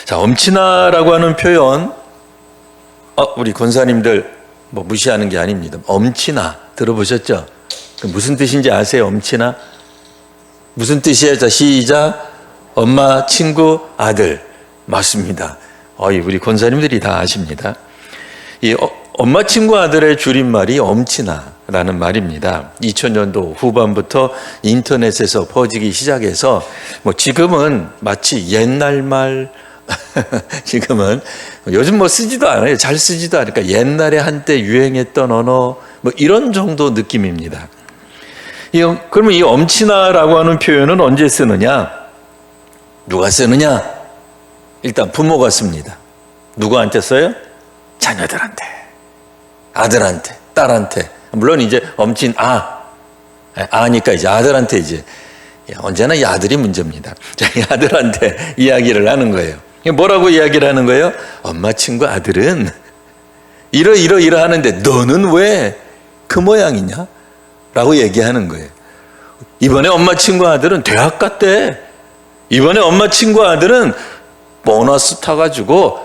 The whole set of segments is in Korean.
자, 엄친아라고 하는 표현, 우리 권사님들 뭐 무시하는 게 아닙니다. 엄친아 들어보셨죠? 무슨 뜻인지 아세요? 엄친아? 무슨 뜻이에요? 자, 시작. 엄마, 친구, 아들. 맞습니다. 우리 권사님들이 다 아십니다. 이 엄마, 친구, 아들의 줄임말이 엄친아라는 말입니다. 2000년도 후반부터 인터넷에서 퍼지기 시작해서 지금은 마치 옛날 말, 지금은 요즘 쓰지도 않아요. 잘 쓰지도 않으니까 옛날에 한때 유행했던 언어 이런 정도 느낌입니다. 그러면 이 엄친아라고 하는 표현은 언제 쓰느냐? 누가 쓰느냐? 일단 부모가 씁니다. 누구한테 써요? 자녀들한테, 아들한테, 딸한테. 물론 이제 아니까 이제 아들한테 이제 언제나 이 아들이 문제입니다. 자, 이 아들한테 이야기를 하는 거예요. 뭐라고 이야기를 하는 거예요? 엄마, 친구, 아들은 이러 하는데 너는 왜 그 모양이냐? 라고 얘기하는 거예요. 이번에 엄마, 친구, 아들은 대학 갔대. 이번에 엄마, 친구, 아들은 보너스 타가지고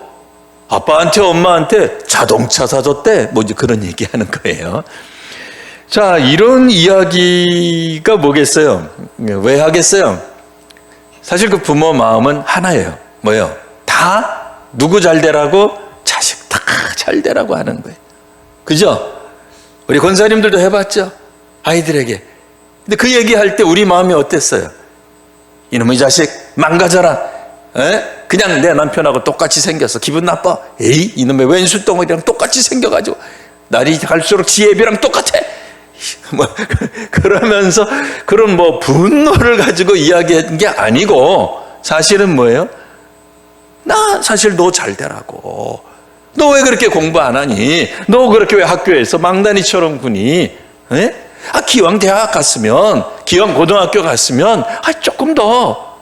아빠한테 엄마한테 자동차 사줬대. 이제 그런 얘기 하는 거예요. 자, 이런 이야기가 뭐겠어요? 왜 하겠어요? 사실 그 부모 마음은 하나예요. 뭐요? 다 누구 잘 되라고? 자식 다 잘 되라고 하는 거예요. 그죠? 우리 권사님들도 해봤죠? 아이들에게. 근데 그 얘기할 때 우리 마음이 어땠어요? 이놈의 자식 망가져라. 그냥 내 남편하고 똑같이 생겼어. 기분 나빠. 에이, 이놈의 왼수 덩어리랑 똑같이 생겨가지고 날이 갈수록 지혜비랑 똑같아. 그러면서 그런 분노를 가지고 이야기한 게 아니고 사실은 뭐예요? 나 사실 너 잘 되라고. 너 왜 그렇게 공부 안 하니? 너 그렇게 왜 학교에서 망나니처럼 구니? 기왕 대학 갔으면, 기왕 고등학교 갔으면 조금 더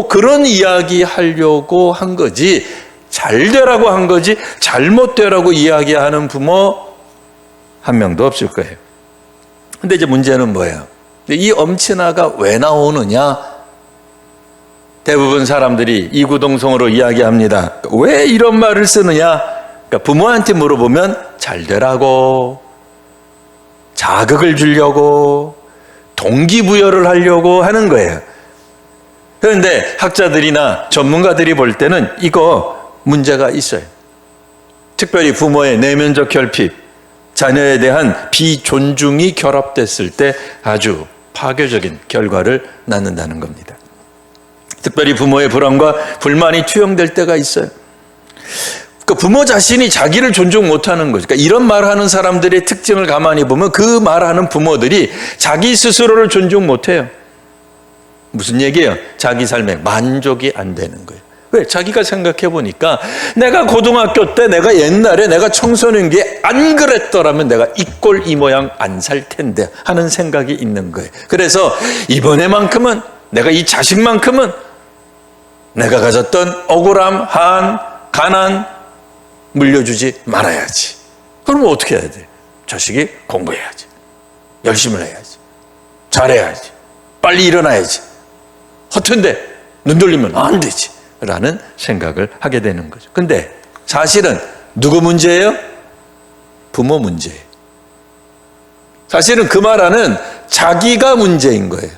그런 이야기 하려고 한 거지, 잘 되라고 한 거지 잘못 되라고 이야기하는 부모 한 명도 없을 거예요. 근데 이제 문제는 뭐예요? 이 엄친아가 왜 나오느냐? 대부분 사람들이 이구동성으로 이야기합니다. 왜 이런 말을 쓰느냐? 그러니까 부모한테 물어보면 잘 되라고, 자극을 주려고, 동기부여를 하려고 하는 거예요. 그런데 학자들이나 전문가들이 볼 때는 이거 문제가 있어요. 특별히 부모의 내면적 결핍, 자녀에 대한 비존중이 결합됐을 때 아주 파괴적인 결과를 낳는다는 겁니다. 특별히 부모의 불안과 불만이 투영될 때가 있어요. 그러니까 부모 자신이 자기를 존중 못하는 거죠. 그러니까 이런 말하는 사람들의 특징을 가만히 보면 그 말하는 부모들이 자기 스스로를 존중 못해요. 무슨 얘기예요? 자기 삶에 만족이 안 되는 거예요. 왜? 자기가 생각해 보니까 내가 고등학교 때, 내가 옛날에 내가 청소년기에 안 그랬더라면 내가 이 꼴 이 모양 안 살 텐데 하는 생각이 있는 거예요. 그래서 이번에만큼은 내가 이 자식만큼은 내가 가졌던 억울함, 한, 가난 물려주지 말아야지. 그러면 어떻게 해야 돼? 자식이 공부해야지, 열심히 해야지, 잘해야지, 빨리 일어나야지. 허튼데 눈 돌리면 안 되지 라는 생각을 하게 되는 거죠. 근데 사실은 누구 문제예요? 부모 문제예요. 사실은 그 말하는 자기가 문제인 거예요.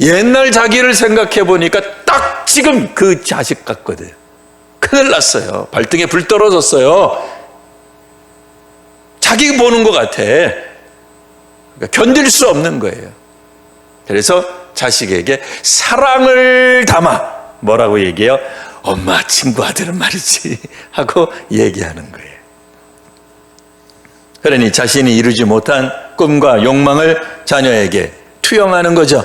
옛날 자기를 생각해 보니까 딱 지금 그 자식 같거든. 큰일 났어요. 발등에 불 떨어졌어요. 자기 보는 것 같아. 그러니까 견딜 수 없는 거예요. 그래서 자식에게 사랑을 담아 뭐라고 얘기해요? 엄마, 친구, 아들은 말이지 하고 얘기하는 거예요. 그러니 자신이 이루지 못한 꿈과 욕망을 자녀에게 투영하는 거죠.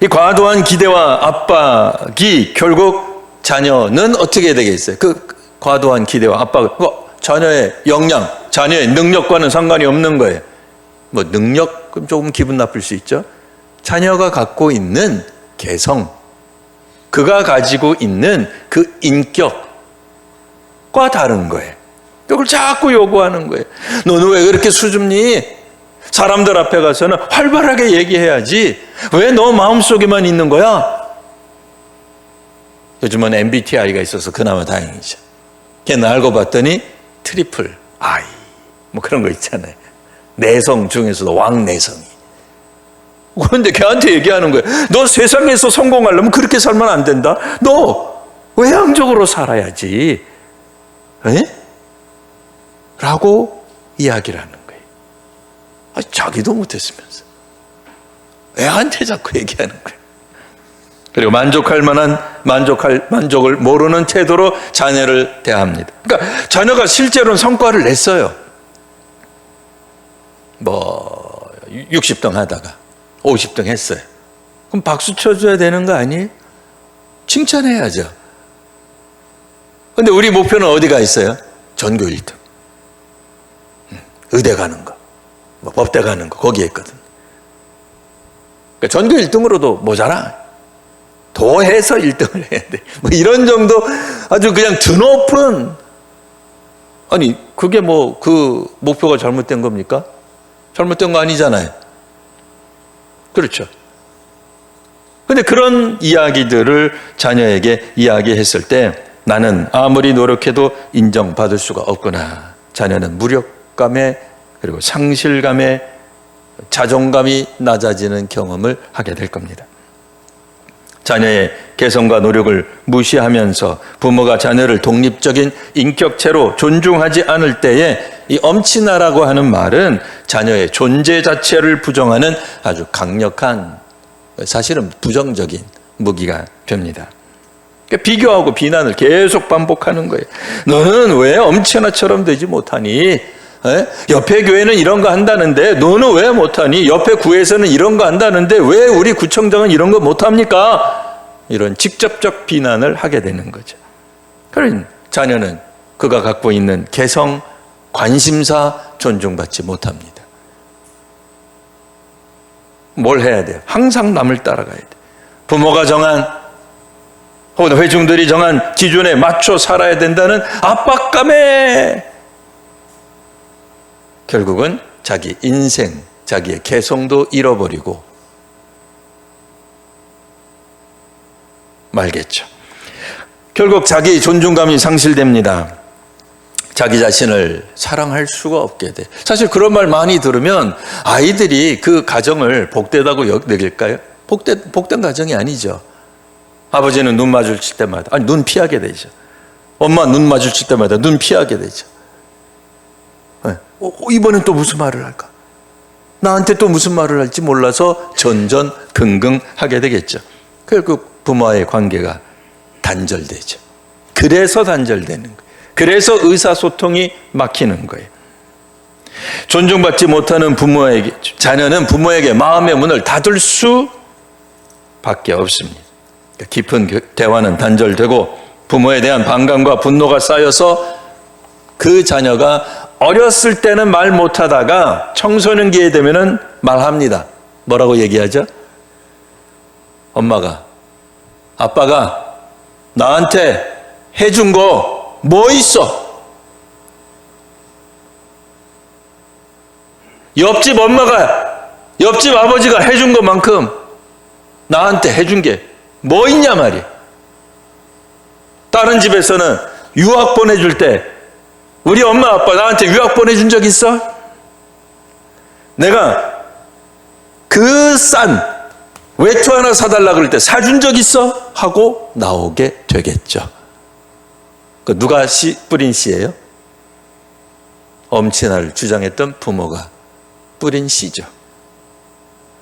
이 과도한 기대와 압박이 결국 자녀는 어떻게 되겠어요? 그 과도한 기대와 압박, 자녀의 역량, 자녀의 능력과는 상관이 없는 거예요. 능력, 그럼 조금 기분 나쁠 수 있죠. 자녀가 갖고 있는 개성, 그가 가지고 있는 그 인격과 다른 거예요. 그걸 자꾸 요구하는 거예요. 너는 왜 그렇게 수줍니? 사람들 앞에 가서는 활발하게 얘기해야지. 왜 너 마음속에만 있는 거야? 요즘은 MBTI가 있어서 그나마 다행이죠. 걔는 알고 봤더니 트리플 I 뭐 그런 거 있잖아요. 내성 중에서도 왕내성이. 그런데 걔한테 얘기하는 거예요. 너 세상에서 성공하려면 그렇게 살면 안 된다. 너 외향적으로 살아야지. 에? 라고 이야기를 하는 거예요. 자기도 못했으면서 애한테 자꾸 얘기하는 거예요. 그리고 만족을 모르는 태도로 자녀를 대합니다. 그러니까 자녀가 실제로는 성과를 냈어요. 60등 하다가 50등 했어요. 그럼 박수 쳐줘야 되는 거 아니에요? 칭찬해야죠. 근데 우리 목표는 어디가 있어요? 전교 1등. 의대 가는 거, 법대 가는 거, 거기에 있거든. 그러니까 전교 1등으로도 모자라. 도해서 1등을 해야 돼. 뭐 이런 정도 아주 그냥 드높은, 아니, 그게 그 목표가 잘못된 겁니까? 잘못된 거 아니잖아요. 그렇죠. 근데 그런 이야기들을 자녀에게 이야기했을 때 나는 아무리 노력해도 인정받을 수가 없구나. 자녀는 무력감에 그리고 상실감에 자존감이 낮아지는 경험을 하게 될 겁니다. 자녀의 개성과 노력을 무시하면서 부모가 자녀를 독립적인 인격체로 존중하지 않을 때에 이 엄친아라고 하는 말은 자녀의 존재 자체를 부정하는 아주 강력한, 사실은 부정적인 무기가 됩니다. 그러니까 비교하고 비난을 계속 반복하는 거예요. 너는 왜 엄친아처럼 되지 못하니? 옆에 교회는 이런 거 한다는데 너는 왜 못하니? 옆에 구에서는 이런 거 한다는데 왜 우리 구청장은 이런 거 못합니까? 이런 직접적 비난을 하게 되는 거죠. 그러니 자녀는 그가 갖고 있는 개성, 관심사 존중받지 못합니다. 뭘 해야 돼요? 항상 남을 따라가야 돼요. 부모가 정한 혹은 회중들이 정한 기준에 맞춰 살아야 된다는 압박감에 결국은 자기 인생, 자기의 개성도 잃어버리고 말겠죠. 결국 자기 존중감이 상실됩니다. 자기 자신을 사랑할 수가 없게 돼. 사실 그런 말 많이 들으면 아이들이 그 가정을 복되다고 여길까요? 복된 가정이 아니죠. 아버지는 눈 마주칠 때마다 눈 피하게 되죠. 엄마 눈 마주칠 때마다 눈 피하게 되죠. 이번엔 또 무슨 말을 할까? 나한테 또 무슨 말을 할지 몰라서 전전긍긍하게 되겠죠. 결국 부모와의 관계가 단절되죠. 그래서 단절되는 거예요. 그래서 의사소통이 막히는 거예요. 존중받지 못하는 부모에게, 자녀는 부모에게 마음의 문을 닫을 수밖에 없습니다. 깊은 대화는 단절되고 부모에 대한 반감과 분노가 쌓여서 그 자녀가 어렸을 때는 말 못하다가 청소년기에 되면은 말합니다. 뭐라고 얘기하죠? 엄마가, 아빠가 나한테 해준 거 뭐 있어? 옆집 엄마가, 옆집 아버지가 해준 것만큼 나한테 해준 게 뭐 있냐 말이야. 다른 집에서는 유학 보내줄 때 우리 엄마 아빠 나한테 유학 보내준 적 있어? 내가 그 싼 외투 하나 사달라 그럴 때 사준 적 있어? 하고 나오게 되겠죠. 누가 뿌린 씨예요? 엄친아를 주장했던 부모가 뿌린 씨죠.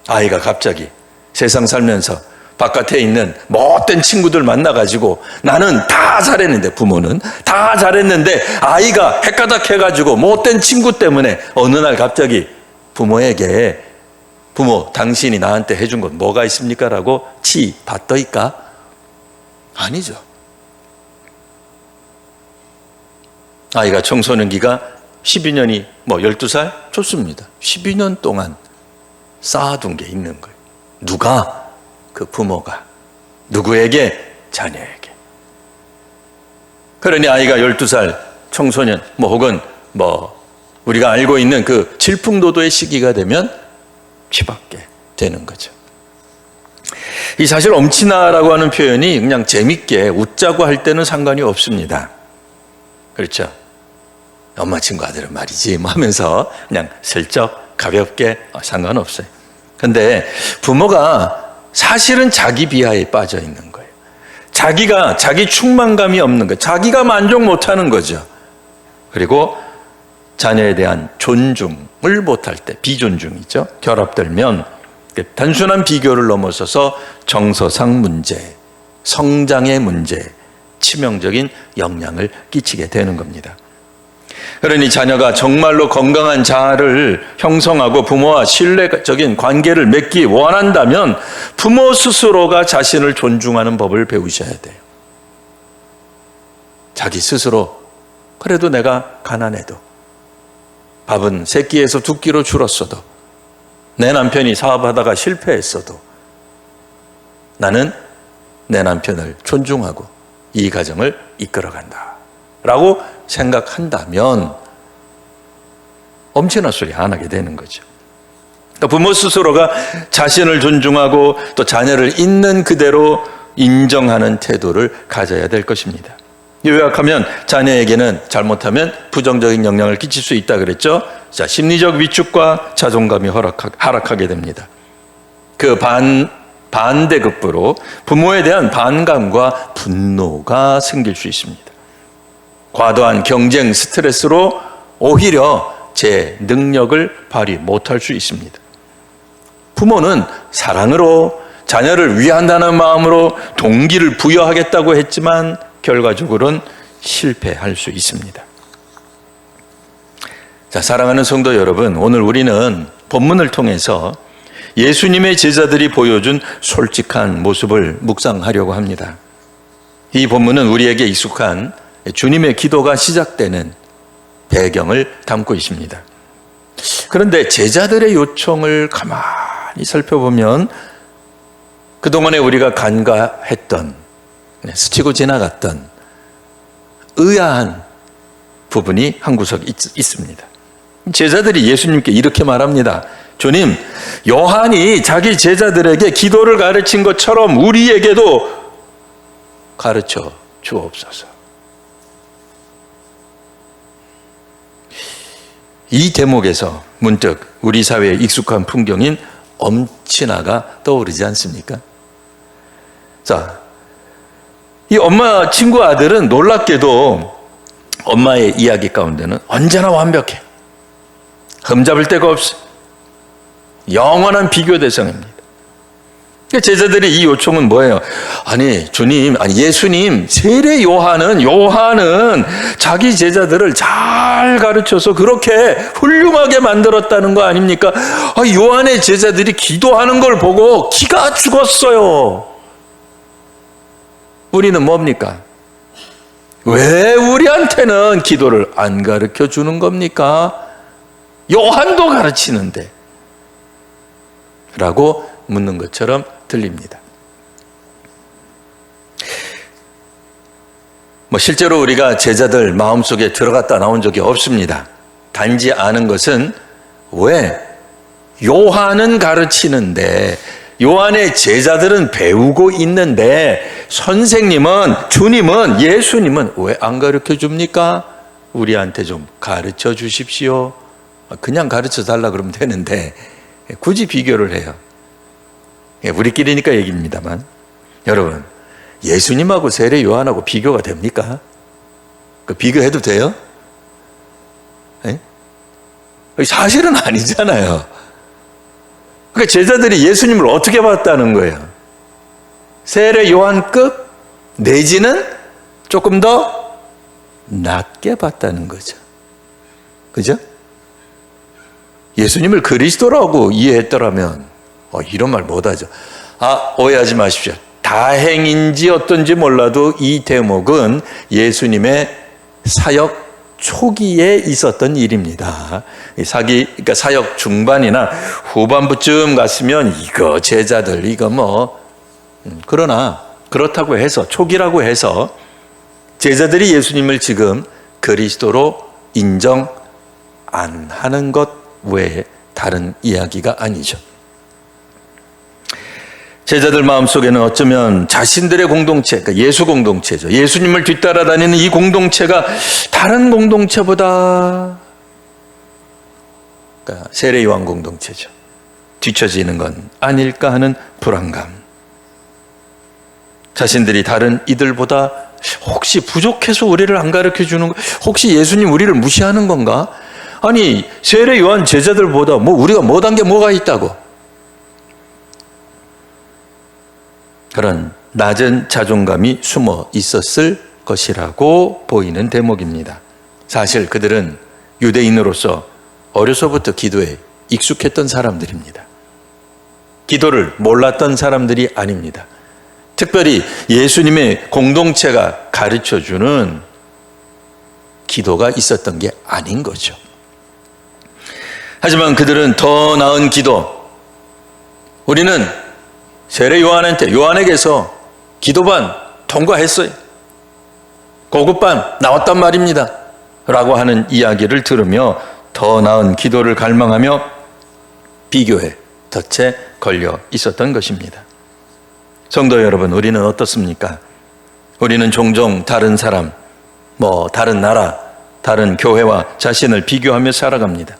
아이가 갑자기 세상 살면서 바깥에 있는 못된 친구들 만나가지고 나는 다 잘했는데, 부모는 다 잘했는데 아이가 헷가닥 해가지고 못된 친구 때문에 어느 날 갑자기 부모에게 부모 당신이 나한테 해준 건 뭐가 있습니까? 라고 치 받더이까? 아니죠. 아이가 청소년기가 12년이 12살? 좋습니다. 12년 동안 쌓아둔 게 있는 거예요. 누가? 그 부모가. 누구에게? 자녀에게. 그러니 아이가 12살 청소년 혹은 우리가 알고 있는 그 질풍노도의 시기가 되면 치받게 되는 거죠. 이 사실 엄친아라고 하는 표현이 그냥 재밌게 웃자고 할 때는 상관이 없습니다. 그렇죠? 엄마 친구 아들은 말이지 뭐 하면서 그냥 슬쩍 가볍게 상관없어요. 근데 부모가 사실은 자기 비하에 빠져 있는 거예요. 자기 충만감이 없는 거예요. 자기가 만족 못하는 거죠. 그리고 자녀에 대한 존중을 못할 때, 비존중이죠. 결합되면 단순한 비교를 넘어서서 정서상 문제, 성장의 문제, 치명적인 영향을 끼치게 되는 겁니다. 그러니 자녀가 정말로 건강한 자아를 형성하고 부모와 신뢰적인 관계를 맺기 원한다면 부모 스스로가 자신을 존중하는 법을 배우셔야 돼요. 자기 스스로, 그래도 내가 가난해도, 밥은 3끼에서 2끼로 줄었어도, 내 남편이 사업하다가 실패했어도 나는 내 남편을 존중하고 이 가정을 이끌어간다 라고 생각한다면 엄친아 소리 안 하게 되는 거죠. 부모 스스로가 자신을 존중하고 또 자녀를 있는 그대로 인정하는 태도를 가져야 될 것입니다. 요약하면 자녀에게는 잘못하면 부정적인 영향을 끼칠 수 있다 그랬죠. 자, 심리적 위축과 자존감이 하락하게 됩니다. 그 반대급부로 부모에 대한 반감과 분노가 생길 수 있습니다. 과도한 경쟁, 스트레스로 오히려 제 능력을 발휘 못할 수 있습니다. 부모는 사랑으로 자녀를 위한다는 마음으로 동기를 부여하겠다고 했지만 결과적으로는 실패할 수 있습니다. 자, 사랑하는 성도 여러분, 오늘 우리는 본문을 통해서 예수님의 제자들이 보여준 솔직한 모습을 묵상하려고 합니다. 이 본문은 우리에게 익숙한 주님의 기도가 시작되는 배경을 담고 있습니다. 그런데 제자들의 요청을 가만히 살펴보면 그동안에 우리가 간과했던, 스치고 지나갔던 의아한 부분이 한 구석 있습니다. 제자들이 예수님께 이렇게 말합니다. 주님, 요한이 자기 제자들에게 기도를 가르친 것처럼 우리에게도 가르쳐 주옵소서. 이 대목에서 문득 우리 사회에 익숙한 풍경인 엄친아가 떠오르지 않습니까? 자, 이 엄마 친구 아들은 놀랍게도 엄마의 이야기 가운데는 언제나 완벽해. 흠잡을 데가 없어. 영원한 비교 대상입니다. 제자들의 이 요청은 뭐예요? 아니 주님, 아니 예수님, 세례 요한은 자기 제자들을 잘 가르쳐서 그렇게 훌륭하게 만들었다는 거 아닙니까? 요한의 제자들이 기도하는 걸 보고 기가 죽었어요. 우리는 뭡니까? 왜 우리한테는 기도를 안 가르쳐 주는 겁니까? 요한도 가르치는데 라고 묻는 것처럼 들립니다. 실제로 우리가 제자들 마음속에 들어갔다 나온 적이 없습니다. 단지 아는 것은 왜 요한은 가르치는데, 요한의 제자들은 배우고 있는데 선생님은, 주님은, 예수님은 왜 안 가르쳐 줍니까? 우리한테 좀 가르쳐 주십시오. 그냥 가르쳐 달라 그러면 되는데 굳이 비교를 해요. 우리끼리니까 얘기입니다만, 여러분, 예수님하고 세례 요한하고 비교가 됩니까? 그 비교해도 돼요? 사실은 아니잖아요. 그러니까 제자들이 예수님을 어떻게 봤다는 거예요? 세례 요한급 내지는 조금 더 낮게 봤다는 거죠. 그죠? 예수님을 그리스도라고 이해했더라면 이런 말 못하죠. 오해하지 마십시오. 다행인지 어떤지 몰라도 이 대목은 예수님의 사역 초기에 있었던 일입니다. 그러니까 사역 중반이나 후반부쯤 갔으면 이거 제자들 그러나 그렇다고 해서, 초기라고 해서 제자들이 예수님을 지금 그리스도로 인정 안 하는 것 외에 다른 이야기가 아니죠. 제자들 마음속에는 어쩌면 자신들의 공동체, 그러니까 예수 공동체죠. 예수님을 뒤따라다니는 이 공동체가 다른 공동체보다, 그러니까 세례 요한 공동체죠, 뒤처지는 건 아닐까 하는 불안감. 자신들이 다른 이들보다 혹시 부족해서 우리를 안 가르쳐 주는 거, 혹시 예수님 우리를 무시하는 건가? 아니, 세례 요한 제자들보다 우리가 못한 게 뭐가 있다고? 그런 낮은 자존감이 숨어 있었을 것이라고 보이는 대목입니다. 사실 그들은 유대인으로서 어려서부터 기도에 익숙했던 사람들입니다. 기도를 몰랐던 사람들이 아닙니다. 특별히 예수님의 공동체가 가르쳐주는 기도가 있었던 게 아닌 거죠. 하지만 그들은 더 나은 기도, 우리는 세례 요한에게서 기도반 통과했어요, 고급반 나왔단 말입니다 라고 하는 이야기를 들으며 더 나은 기도를 갈망하며 비교의 덫에 걸려 있었던 것입니다. 성도 여러분, 우리는 어떻습니까? 우리는 종종 다른 사람, 다른 나라, 다른 교회와 자신을 비교하며 살아갑니다.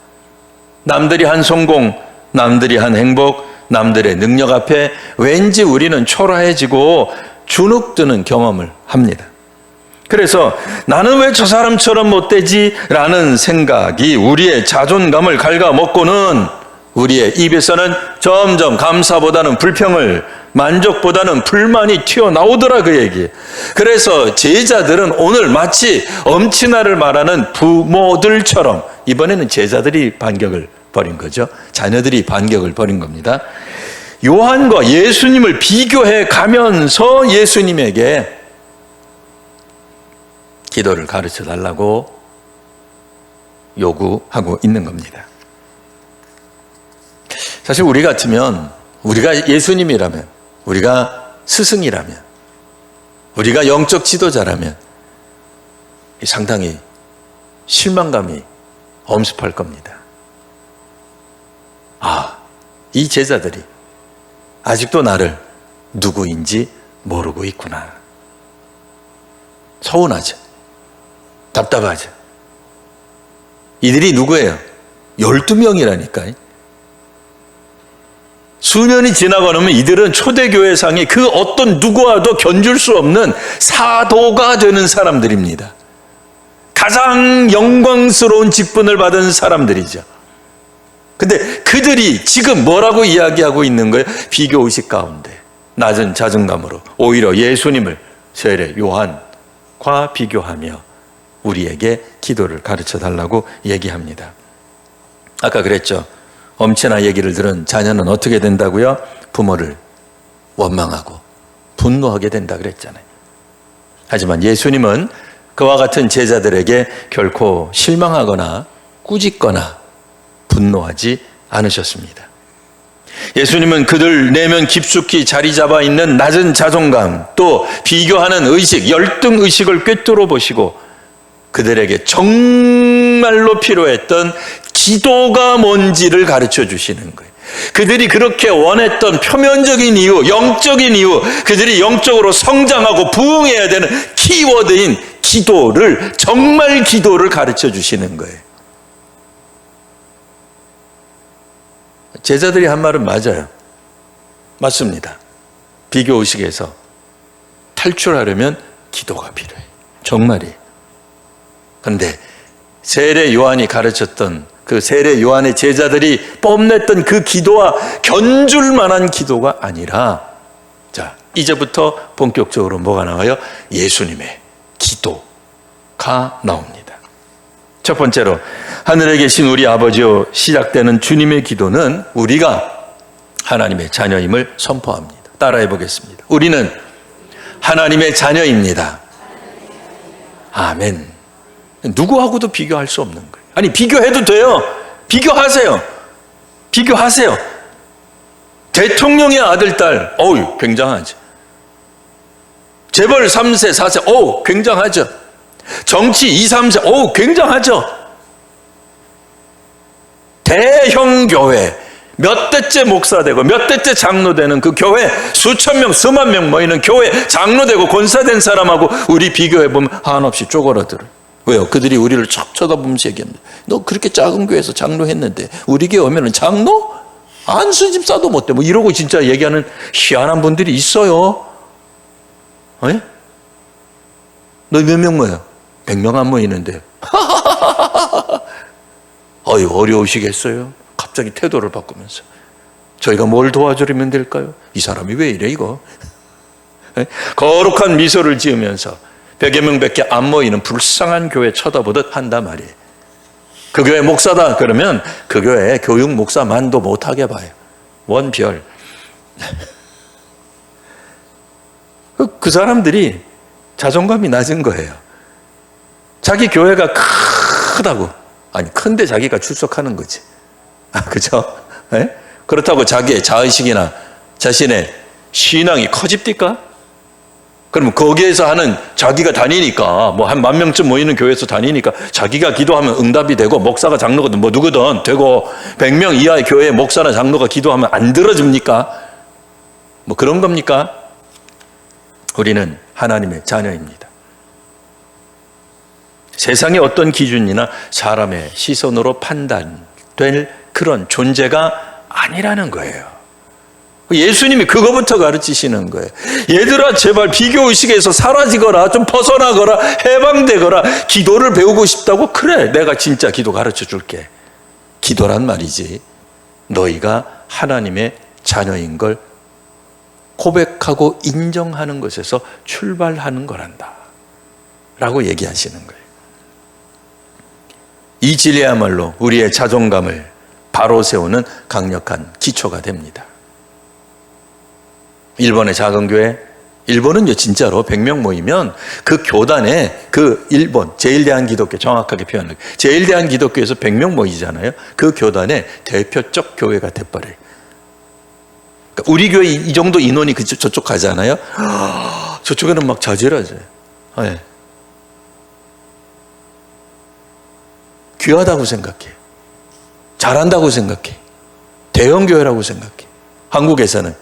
남들이 한 성공, 남들이 한 행복, 남들의 능력 앞에 왠지 우리는 초라해지고 주눅드는 경험을 합니다. 그래서 나는 왜 저 사람처럼 못되지? 라는 생각이 우리의 자존감을 갉아먹고는 우리의 입에서는 점점 감사보다는 불평을, 만족보다는 불만이 튀어나오더라, 그 얘기. 그래서 제자들은 오늘 마치 엄친아를 말하는 부모들처럼, 이번에는 제자들이 반격을 벌인 거죠. 자녀들이 반격을 벌인 겁니다. 요한과 예수님을 비교해 가면서 예수님에게 기도를 가르쳐 달라고 요구하고 있는 겁니다. 사실 우리 같으면, 우리가 예수님이라면, 우리가 스승이라면, 우리가 영적 지도자라면 상당히 실망감이 엄습할 겁니다. 이 제자들이 아직도 나를 누구인지 모르고 있구나. 서운하죠. 답답하죠. 이들이 누구예요? 12명이라니까요. 수년이 지나고 나면 이들은 초대교회상의 그 어떤 누구와도 견줄 수 없는 사도가 되는 사람들입니다. 가장 영광스러운 직분을 받은 사람들이죠. 근데 그들이 지금 뭐라고 이야기하고 있는 거예요? 비교의식 가운데 낮은 자존감으로 오히려 예수님을 세례 요한과 비교하며 우리에게 기도를 가르쳐 달라고 얘기합니다. 아까 그랬죠. 엄친아 얘기를 들은 자녀는 어떻게 된다고요? 부모를 원망하고 분노하게 된다 그랬잖아요. 하지만 예수님은 그와 같은 제자들에게 결코 실망하거나 꾸짖거나 분노하지 않으셨습니다. 예수님은 그들 내면 깊숙이 자리 잡아 있는 낮은 자존감, 또 비교하는 의식, 열등 의식을 꿰뚫어 보시고 그들에게 정말로 필요했던 기도가 뭔지를 가르쳐 주시는 거예요. 그들이 그렇게 원했던 표면적인 이유, 영적인 이유, 그들이 영적으로 성장하고 부흥해야 되는 키워드인 기도를, 정말 기도를 가르쳐 주시는 거예요. 제자들이 한 말은 맞아요. 맞습니다. 비교의식에서 탈출하려면 기도가 필요해요. 정말이에요. 그런데 세례 요한이 가르쳤던 그 세례 요한의 제자들이 뽐냈던 그 기도와 견줄 만한 기도가 아니라, 자, 이제부터 본격적으로 뭐가 나와요? 예수님의 기도가 나옵니다. 첫 번째로, 하늘에 계신 우리 아버지요, 시작되는 주님의 기도는 우리가 하나님의 자녀임을 선포합니다. 따라해 보겠습니다. 우리는 하나님의 자녀입니다. 아멘. 누구하고도 비교할 수 없는 거예요. 아니, 비교해도 돼요. 비교하세요. 비교하세요. 대통령의 아들, 딸, 어우, 굉장하죠. 재벌 3세, 4세, 어우, 굉장하죠. 정치 2, 3세, 어우, 굉장하죠. 대형 교회, 몇 대째 목사 되고 몇 대째 장로 되는 그 교회 수천 명, 수만 명 모이는 교회 장로 되고 권사 된 사람하고 우리 비교해 보면 한없이 쪼그라들어요. 왜요? 그들이 우리를 척 쳐다보면서 얘기합니다. 너 그렇게 작은 교회에서 장로했는데 우리 교회 오면은 장로? 안수 집사도 못돼. 뭐 이러고 진짜 얘기하는 희한한 분들이 있어요. 에? 너 몇 명 모여? 100명 안 모이는데. 어이, 어려우시겠어요? 갑자기 태도를 바꾸면서. 저희가 뭘 도와주려면 될까요? 이 사람이 왜 이래 이거? 에? 거룩한 미소를 지으면서 100여 명밖에 안 모이는 불쌍한 교회 쳐다보듯 한단 말이에요. 그 교회 목사다 그러면 그 교회 교육 목사만도 못하게 봐요. 원별. 그 사람들이 자존감이 낮은 거예요. 자기 교회가 크다고. 아니 큰데 자기가 출석하는 거지. 그죠? 네? 그렇다고 자기의 자의식이나 자신의 신앙이 커집니까? 그럼 거기에서 하는 자기가 다니니까 뭐 한 10,000명쯤 모이는 교회에서 다니니까 자기가 기도하면 응답이 되고 목사가 장로거든 뭐 누구든 되고 100명 이하의 교회에 목사나 장로가 기도하면 안 들어줍니까? 뭐 그런 겁니까? 우리는 하나님의 자녀입니다. 세상의 어떤 기준이나 사람의 시선으로 판단될 그런 존재가 아니라는 거예요. 예수님이 그거부터 가르치시는 거예요. 얘들아 제발 비교의식에서 사라지거라, 좀 벗어나거라, 해방되거라. 기도를 배우고 싶다고? 그래, 내가 진짜 기도 가르쳐 줄게. 기도란 말이지 너희가 하나님의 자녀인 걸 고백하고 인정하는 것에서 출발하는 거란다 라고 얘기하시는 거예요. 이 진리야말로 우리의 자존감을 바로 세우는 강력한 기초가 됩니다. 일본의 작은 교회, 일본은요 진짜로 100명 모이면 그 교단에 그 일본 제일대한기독교, 정확하게 표현을 제일대한기독교에서 100명 모이잖아요. 그 교단의 대표적 교회가 돼버려요. 그러니까 우리 교회 이 정도 인원이 저쪽 가잖아요. 저쪽에는 막 자질하죠. 네. 귀하다고 생각해. 잘한다고 생각해. 대형교회라고 생각해. 한국에서는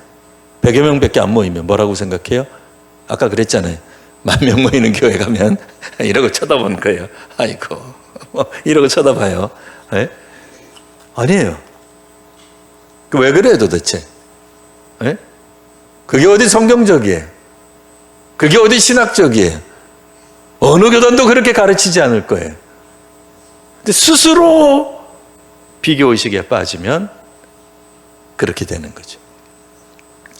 100여 명밖에 안 모이면 뭐라고 생각해요? 아까 그랬잖아요. 10,000명 모이는 교회 가면 이러고 쳐다보는 거예요. 아이고, 이러고 쳐다봐요. 네? 아니에요. 왜 그래요 도대체? 네? 그게 어디 성경적이에요? 그게 어디 신학적이에요? 어느 교단도 그렇게 가르치지 않을 거예요. 근데 스스로 비교의식에 빠지면 그렇게 되는 거죠.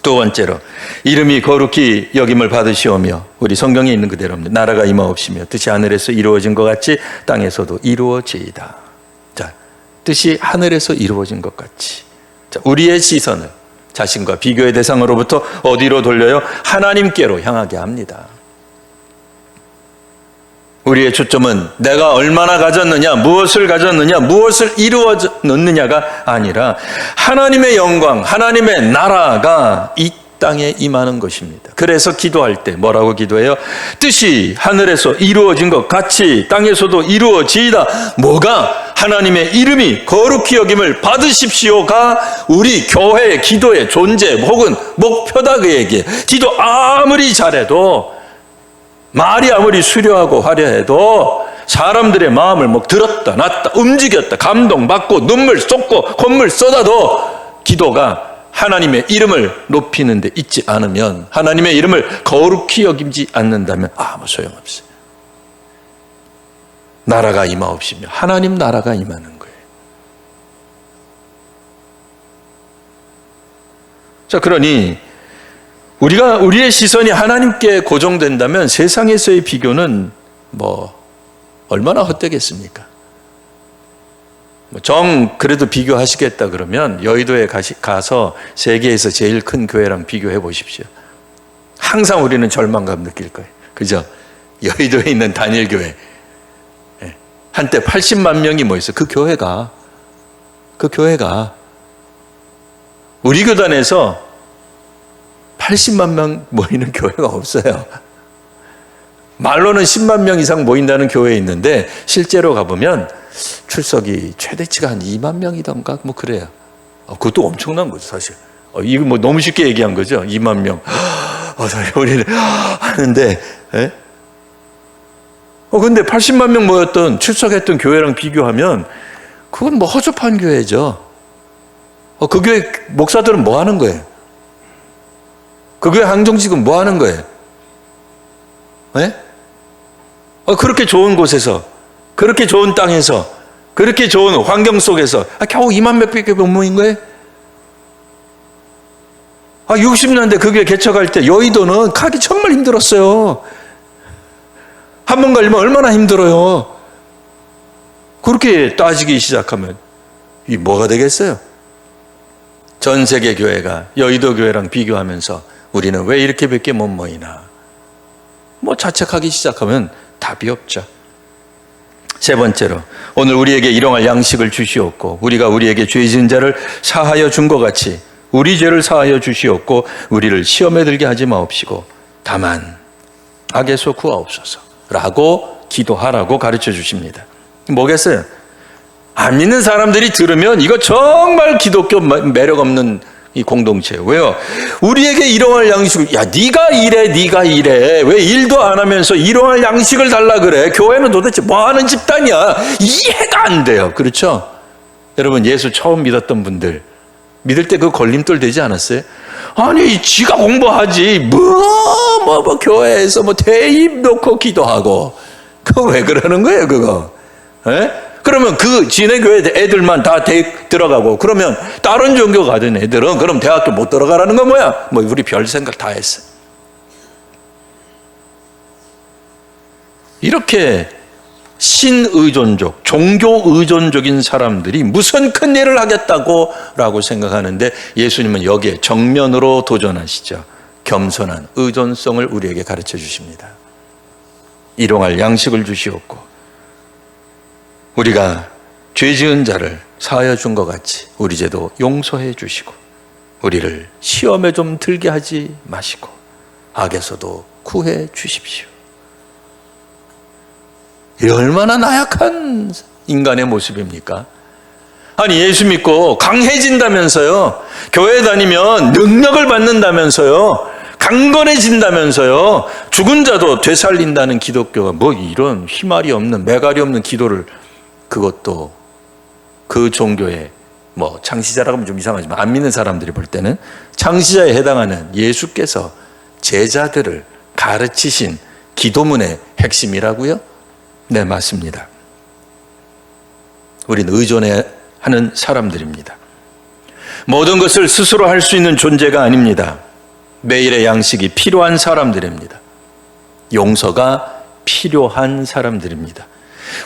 두 번째로 이름이 거룩히 여김을 받으시오며 우리 성경에 있는 그대로입니다. 나라가 임하옵시며 뜻이 하늘에서 이루어진 것 같이 땅에서도 이루어지이다. 자, 뜻이 하늘에서 이루어진 것 같이. 자, 우리의 시선을 자신과 비교의 대상으로부터 어디로 돌려요? 하나님께로 향하게 합니다. 우리의 초점은 내가 얼마나 가졌느냐, 무엇을 가졌느냐, 무엇을 이루어졌느냐가 아니라 하나님의 영광, 하나님의 나라가 이 땅에 임하는 것입니다. 그래서 기도할 때 뭐라고 기도해요? 뜻이 하늘에서 이루어진 것 같이 땅에서도 이루어지이다. 뭐가? 하나님의 이름이 거룩히 여김을 받으십시오가 우리 교회의 기도의 존재 혹은 목표다. 그에게 기도 아무리 잘해도 말이 아무리 수려하고 화려해도 사람들의 마음을 뭐 들었다 놨다 움직였다 감동받고 눈물 쏟고 콧물 쏟아도 기도가 하나님의 이름을 높이는 데 있지 않으면, 하나님의 이름을 거룩히 여기지 않는다면 아무 소용없어요. 나라가 임하옵시며 하나님 나라가 임하는 거예요. 자, 그러니 우리의 시선이 하나님께 고정된다면 세상에서의 비교는 뭐 얼마나 헛되겠습니까? 그래도 비교하시겠다 그러면 여의도에 가서 세계에서 제일 큰 교회랑 비교해 보십시오. 항상 우리는 절망감 느낄 거예요. 그죠? 여의도에 있는 단일교회. 한때 80만 명이 모였어요. 그 교회가 우리 교단에서 80만 명 모이는 교회가 없어요. 말로는 10만 명 이상 모인다는 교회에 있는데 실제로 가보면 출석이 최대치가 한 2만 명이던가 뭐 그래요. 그것도 엄청난 거죠, 사실. 이거 뭐 너무 쉽게 얘기한 거죠. 2만 명. 우리는 하는데, 예? 근데 80만 명 모였던, 출석했던 교회랑 비교하면, 그건 뭐 허접한 교회죠. 그 교회 목사들은 뭐 하는 거예요? 그 교회 항정직은 뭐 하는 거예요? 예? 그렇게 좋은 곳에서, 그렇게 좋은 땅에서, 그렇게 좋은 환경 속에서, 겨우 2만 몇백개 못 모인 거예요? 60년대 그 교회 개척할 때 여의도는 가기 정말 힘들었어요. 한 번 가려면 얼마나 힘들어요. 그렇게 따지기 시작하면 이 뭐가 되겠어요? 전 세계 교회가 여의도 교회랑 비교하면서 우리는 왜 이렇게 밖에 못 모이나? 뭐 자책하기 시작하면 답이 없죠. 세 번째로, 오늘 우리에게 일용할 양식을 주시옵고 우리가 우리에게 죄 지은 자를 사하여 준 것 같이 우리 죄를 사하여 주시옵고 우리를 시험에 들게 하지 마옵시고 다만 악에서 구하옵소서 라고 기도하라고 가르쳐 주십니다. 뭐겠어요? 안 믿는 사람들이 들으면 이거 정말 기독교 매력 없는 이 공동체예요. 왜요? 우리에게 일용할 양식을, 네가 이래 왜 일도 안 하면서 일용할 양식을 달라 그래? 교회는 도대체 뭐 하는 집단이야? 이해가 안 돼요. 그렇죠? 여러분, 예수 처음 믿었던 분들 믿을 때 그 걸림돌 되지 않았어요? 아니, 지가 공부하지 뭐 교회에서 뭐 대입 놓고 기도하고 그거 왜 그러는 거예요, 그거? 에? 그러면 그 지네 교회 애들만 다 대입 들어가고 그러면 다른 종교 가던 애들은 그럼 대학교 못 들어가라는 건 뭐야? 뭐 우리 별 생각 다 했어. 이렇게 신의존적, 종교의존적인 사람들이 무슨 큰 일을 하겠다고 라고 생각하는데 예수님은 여기에 정면으로 도전하시죠. 겸손한 의존성을 우리에게 가르쳐 주십니다. 일용할 양식을 주시옵고 우리가 죄 지은 자를 사하여 준 것 같이 우리 죄도 용서해 주시고 우리를 시험에 좀 들게 하지 마시고 악에서도 구해 주십시오. 이 얼마나 나약한 인간의 모습입니까? 아니, 예수 믿고 강해진다면서요, 교회 다니면 능력을 받는다면서요, 강건해진다면서요, 죽은 자도 되살린다는 기독교가 뭐 이런 희말이 없는, 매갈이 없는 기도를, 그것도 그 종교의 뭐 창시자라고 하면 좀 이상하지만 안 믿는 사람들이 볼 때는 창시자에 해당하는 예수께서 제자들을 가르치신 기도문의 핵심이라고요? 네, 맞습니다. 우리는 의존해야 하는 사람들입니다. 모든 것을 스스로 할 수 있는 존재가 아닙니다. 매일의 양식이 필요한 사람들입니다. 용서가 필요한 사람들입니다.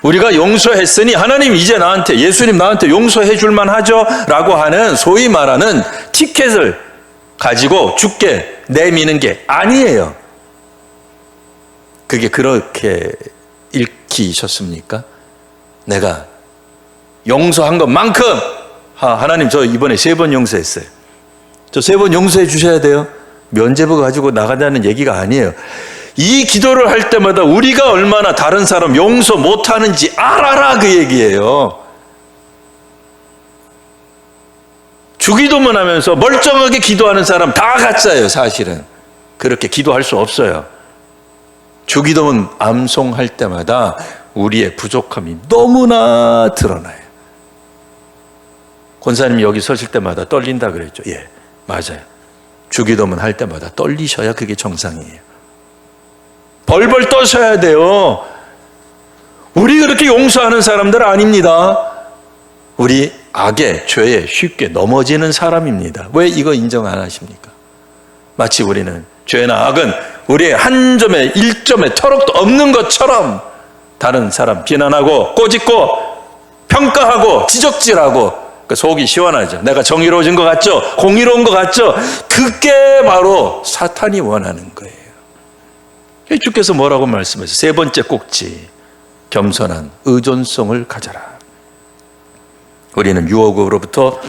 우리가 용서했으니 하나님 이제 나한테, 예수님 나한테 용서해 줄만 하죠 라고 하는 소위 말하는 티켓을 가지고 죽게 내미는 게 아니에요. 그게 그렇게 읽히셨습니까? 내가 용서한 것만큼, 하나님 저 이번에 3번 용서했어요. 저 3번 용서해 주셔야 돼요. 면죄부 가지고 나가자는 얘기가 아니에요. 이 기도를 할 때마다 우리가 얼마나 다른 사람 용서 못하는지 알아라, 그 얘기예요. 주기도문 하면서 멀쩡하게 기도하는 사람 다 가짜예요. 사실은 그렇게 기도할 수 없어요. 주기도문 암송할 때마다 우리의 부족함이 너무나 드러나요. 권사님이 여기 서실 때마다 떨린다 그랬죠. 예, 맞아요. 주기도문 할 때마다 떨리셔야 그게 정상이에요. 벌벌 떠셔야 돼요. 우리 그렇게 용서하는 사람들 아닙니다. 우리 악에, 죄에 쉽게 넘어지는 사람입니다. 왜 이거 인정 안 하십니까? 마치 우리는 죄나 악은 우리의 한 점에 1점에 터럭도 없는 것처럼 다른 사람 비난하고 꼬집고 평가하고 지적질하고 속이 시원하죠. 내가 정의로워진 것 같죠? 공의로운 것 같죠? 그게 바로 사탄이 원하는 거예요. 주께서 뭐라고 말씀하세요? 3번째 꼭지, 겸손한 의존성을 가져라. 우리는 유혹으로부터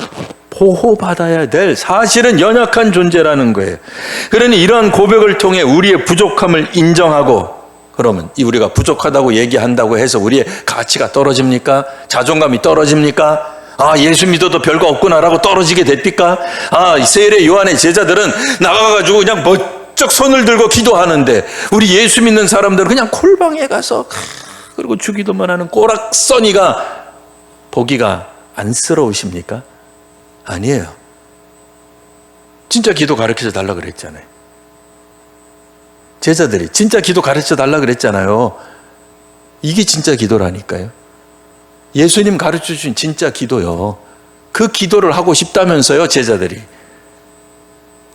보호받아야 될 사실은 연약한 존재라는 거예요. 그러니 이러한 고백을 통해 우리의 부족함을 인정하고, 그러면 우리가 부족하다고 얘기한다고 해서 우리의 가치가 떨어집니까? 자존감이 떨어집니까? 예수 믿어도 별거 없구나라고 떨어지게 됩니까? 세례 요한의 제자들은 나가가지고 그냥 번쩍 손을 들고 기도하는데, 우리 예수 믿는 사람들은 그냥 골방에 가서 그리고 주기도만 하는 꼬락서니가 보기가 안쓰러우십니까? 아니에요. 진짜 기도 가르쳐 달라 그랬잖아요. 제자들이 진짜 기도 가르쳐 달라 그랬잖아요. 이게 진짜 기도라니까요. 예수님 가르쳐 주신 진짜 기도요. 그 기도를 하고 싶다면서요, 제자들이.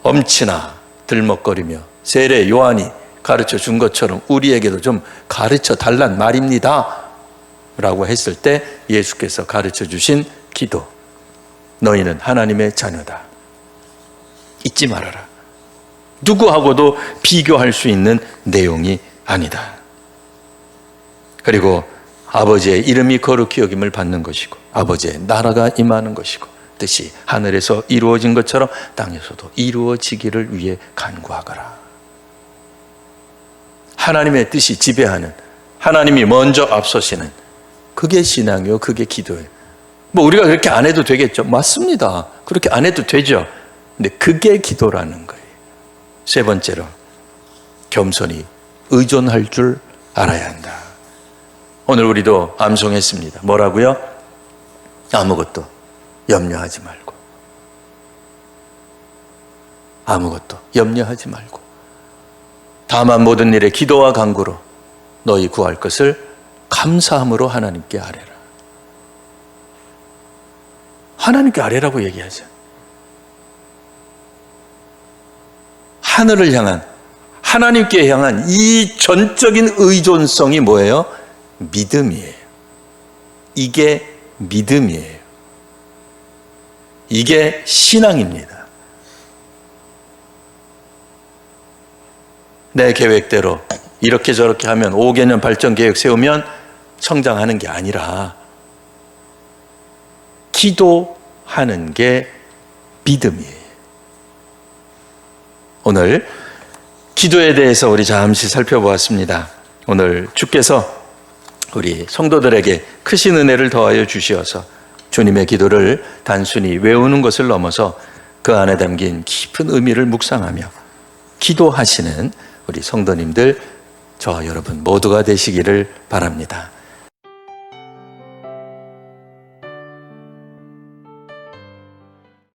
엄친아 들먹거리며 세례 요한이 가르쳐 준 것처럼 우리에게도 좀 가르쳐 달란 말입니다 라고 했을 때 예수께서 가르쳐 주신 기도, 너희는 하나님의 자녀다, 잊지 말아라. 누구하고도 비교할 수 있는 내용이 아니다. 그리고 아버지의 이름이 거룩히 여김을 받는 것이고 아버지의 나라가 임하는 것이고 뜻이 하늘에서 이루어진 것처럼 땅에서도 이루어지기를 위해 간구하거라. 하나님의 뜻이 지배하는, 하나님이 먼저 앞서시는, 그게 신앙이요, 그게 기도예요. 우리가 그렇게 안 해도 되겠죠? 맞습니다. 그렇게 안 해도 되죠. 근데 그게 기도라는 거예요. 세 번째로, 겸손히 의존할 줄 알아야 한다. 오늘 우리도 암송했습니다. 뭐라고요? 아무것도 염려하지 말고, 아무것도 염려하지 말고 다만 모든 일에 기도와 간구로 너희 구할 것을 감사함으로 하나님께 아뢰라. 하나님께 아뢰라고 얘기하죠. 하늘을 향한, 하나님께 향한 이 전적인 의존성이 뭐예요? 믿음이에요. 이게 믿음이에요. 이게 신앙입니다. 내 계획대로 이렇게 저렇게 하면 5개년 발전 계획 세우면 성장하는 게 아니라 기도하는 게 믿음이에요. 오늘 기도에 대해서 우리 잠시 살펴보았습니다. 오늘 주께서 우리 성도들에게 크신 은혜를 더하여 주시어서 주님의 기도를 단순히 외우는 것을 넘어서 그 안에 담긴 깊은 의미를 묵상하며 기도하시는 우리 성도님들, 저와 여러분 모두가 되시기를 바랍니다.